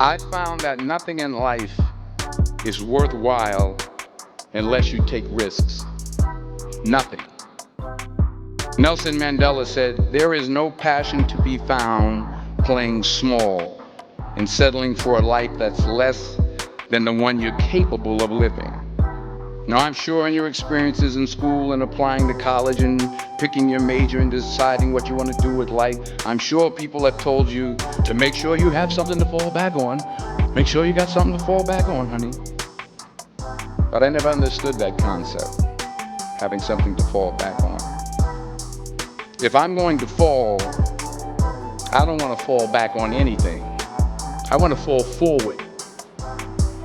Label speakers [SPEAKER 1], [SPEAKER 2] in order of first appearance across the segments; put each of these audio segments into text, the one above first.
[SPEAKER 1] I found that nothing in life is worthwhile unless you take risks. Nothing. Nelson Mandela said, "There is no passion to be found playing small and settling for a life that's less than the one you're capable of living." Now, I'm sure in your experiences in school and applying to college and picking your major and deciding what you want to do with life, I'm sure people have told you to make sure you have something to fall back on. Make sure you got something to fall back on, honey. But I never understood that concept, having something to fall back on. If I'm going to fall, I don't want to fall back on anything. I want to fall forward.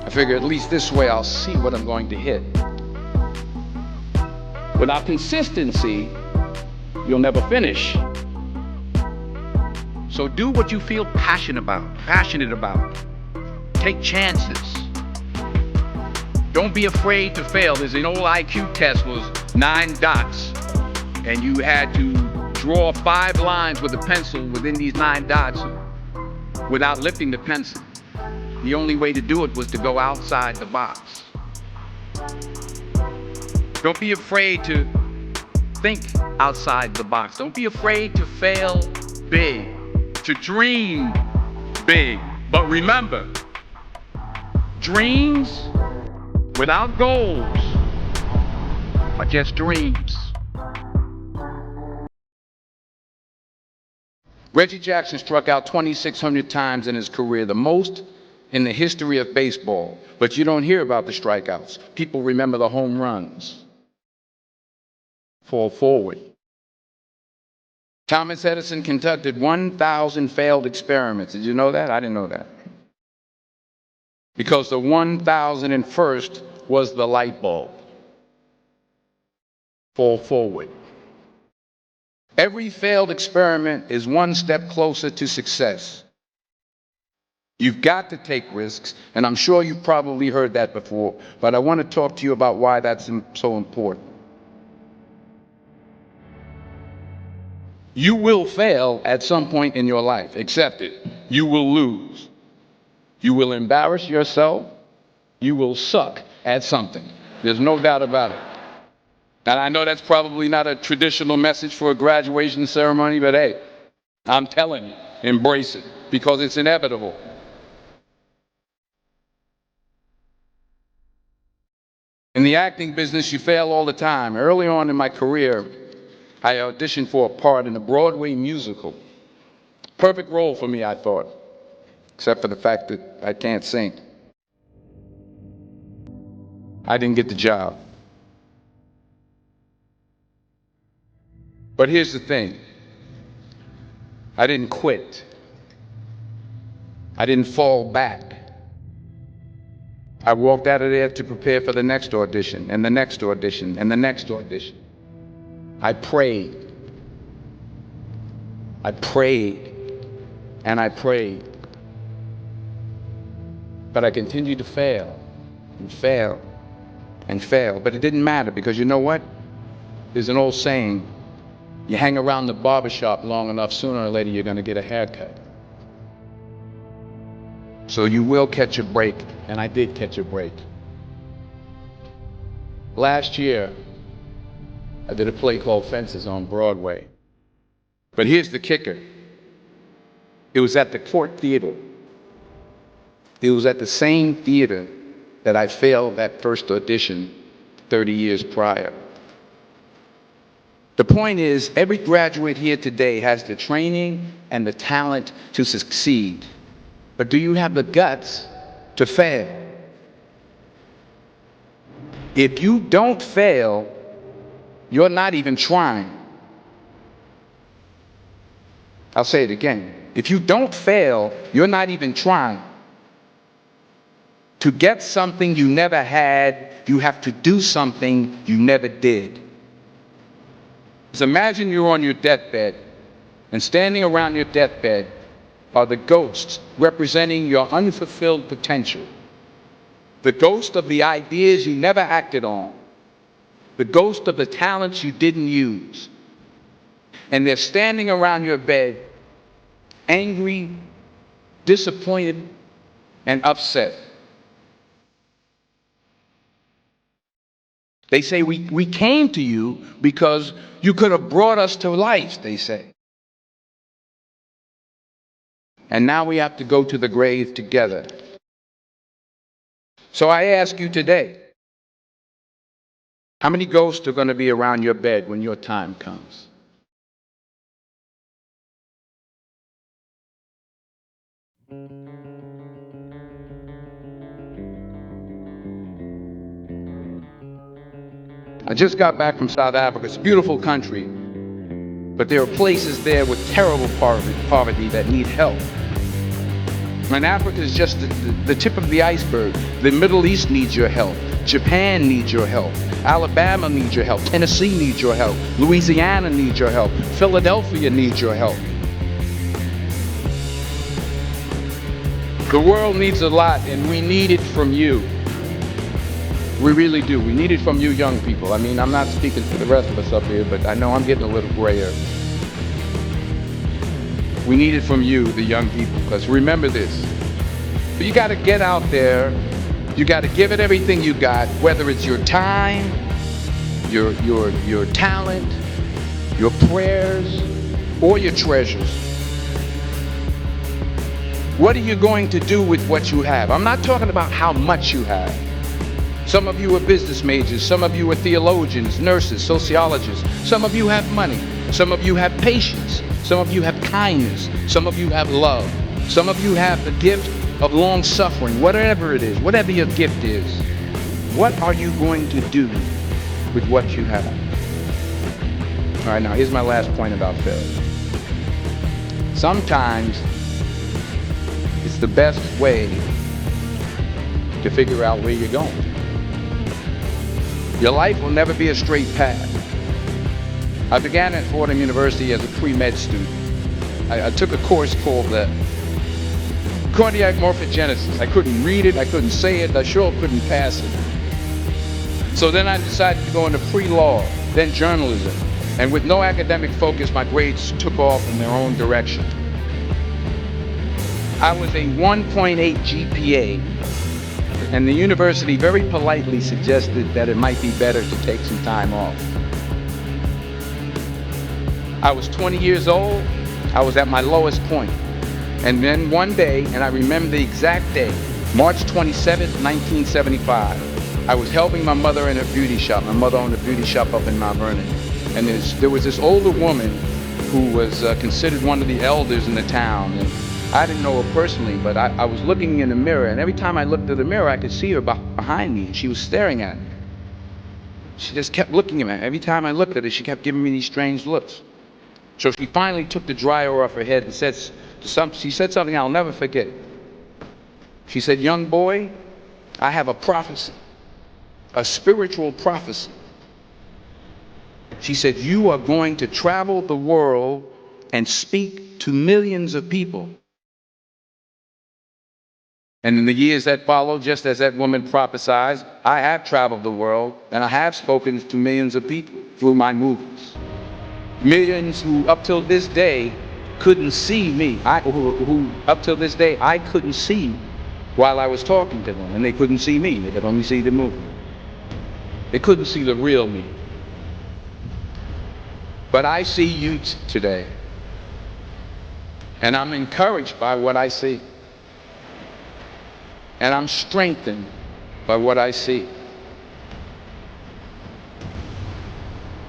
[SPEAKER 1] I figure at least this way I'll see what I'm going to hit. Without consistency, you'll never finish. So do what you feel passionate about. Take chances. Don't be afraid to fail. There's an old IQ test was 9 dots, and you had to draw 5 lines with a pencil within these 9 dots without lifting the pencil. The only way to do it was to go outside the box. Don't be afraid to think outside the box. Don't be afraid to fail big, to dream big. But remember, dreams without goals are just dreams. Reggie Jackson struck out 2,600 times in his career, the most in the history of baseball. But you don't hear about the strikeouts. People remember the home runs. Fall forward. Thomas Edison conducted 1,000 failed experiments. Did you know that? I didn't know that. Because the 1,001st was the light bulb. Fall forward. Every failed experiment is one step closer to success. You've got to take risks, and I'm sure you've probably heard that before, but I want to talk to you about why that's so important. You will fail at some point in your life. Accept it. You will lose. You will embarrass yourself. You will suck at something. There's no doubt about it. And I know that's probably not a traditional message for a graduation ceremony, but hey, I'm telling you, embrace it because it's inevitable. In the acting business, you fail all the time. Early on in my career, I auditioned for a part in a Broadway musical. Perfect role for me, I thought, except for the fact that I can't sing. I didn't get the job. But here's the thing. I didn't quit. I didn't fall back. I walked out of there to prepare for the next audition, and the next audition, and the next audition. I prayed. I prayed, and I prayed. But I continued to fail, and fail, and fail. But it didn't matter because you know what? There's an old saying, you hang around the barbershop long enough, sooner or later you're going to get a haircut. So you will catch a break, and I did catch a break. Last year, I did a play called Fences on Broadway. But here's the kicker. It was at the Court Theater. It was at the same theater that I failed that first audition 30 years prior. The point is, every graduate here today has the training and the talent to succeed. But do you have the guts to fail? If you don't fail, you're not even trying. I'll say it again. If you don't fail, you're not even trying. To get something you never had, you have to do something you never did. So imagine you're on your deathbed, and standing around your deathbed are the ghosts representing your unfulfilled potential. The ghost of the ideas you never acted on. The ghost of the talents you didn't use. And they're standing around your bed, angry, disappointed, and upset. They say, we came to you because you could have brought us to life, they say. And now we have to go to the grave together. So I ask you today, how many ghosts are going to be around your bed when your time comes? I just got back from South Africa. It's a beautiful country, but there are places there with terrible poverty that need help. And Africa is just the tip of the iceberg. The Middle East needs your help. Japan needs your help. Alabama needs your help. Tennessee needs your help. Louisiana needs your help. Philadelphia needs your help. The world needs a lot, and we need it from you. We really do. We need it from you young people. I mean, I'm not speaking for the rest of us up here, but I know I'm getting a little grayer. We need it from you, the young people, because remember this. You got to get out there. You got to give it everything you got, whether it's your time, your talent, your prayers, or your treasures. What are you going to do with what you have? I'm not talking about how much you have. Some of you are business majors. Some of you are theologians, nurses, sociologists. Some of you have money. Some of you have patience. Some of you have kindness. Some of you have love. Some of you have the gift of long suffering. Whatever it is, whatever your gift is, what are you going to do with what you have? All right, now here's my last point about failure. Sometimes it's the best way to figure out where you're going. Your life will never be a straight path. I began at Fordham University as a pre-med student. I took a course called cardiac morphogenesis. I couldn't read it, I couldn't say it, I sure couldn't pass it. So then I decided to go into pre-law, then journalism. And with no academic focus, my grades took off in their own direction. I was a 1.8 GPA, and the university very politely suggested that it might be better to take some time off. I was 20 years old. I was at my lowest point. And then one day, and I remember the exact day, March 27th, 1975, I was helping my mother in her beauty shop. My mother owned a beauty shop up in Mount Vernon. And there was this older woman who was considered one of the elders in the town. And I didn't know her personally, but I was looking in the mirror, and every time I looked at the mirror, I could see her behind me, and she was staring at me. She just kept looking at me. Every time I looked at her, she kept giving me these strange looks. So she finally took the dryer off her head and she said something I'll never forget. She said, "Young boy, I have a prophecy, a spiritual prophecy." She said, "You are going to travel the world and speak to millions of people." And in the years that followed, just as that woman prophesied, I have traveled the world and I have spoken to millions of people through my movies. Millions who up till this day couldn't see me. Who up till this day I couldn't see while I was talking to them, and they couldn't see me. They could only see the movie. They couldn't see the real me. But I see you today, and I'm encouraged by what I see. And I'm strengthened by what I see.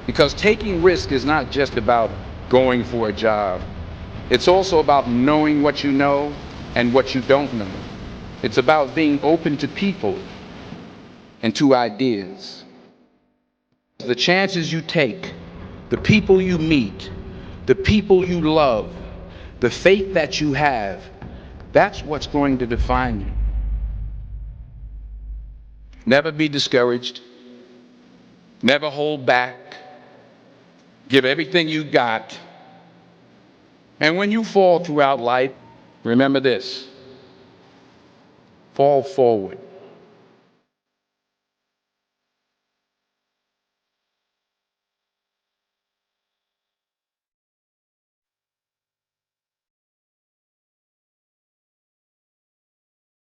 [SPEAKER 1] Because taking risk is not just about going for a job. It's also about knowing what you know and what you don't know. It's about being open to people and to ideas. The chances you take, the people you meet, the people you love, the faith that you have, that's what's going to define you. Never be discouraged. Never hold back. Give everything you got. And when you fall throughout life, remember this: fall forward.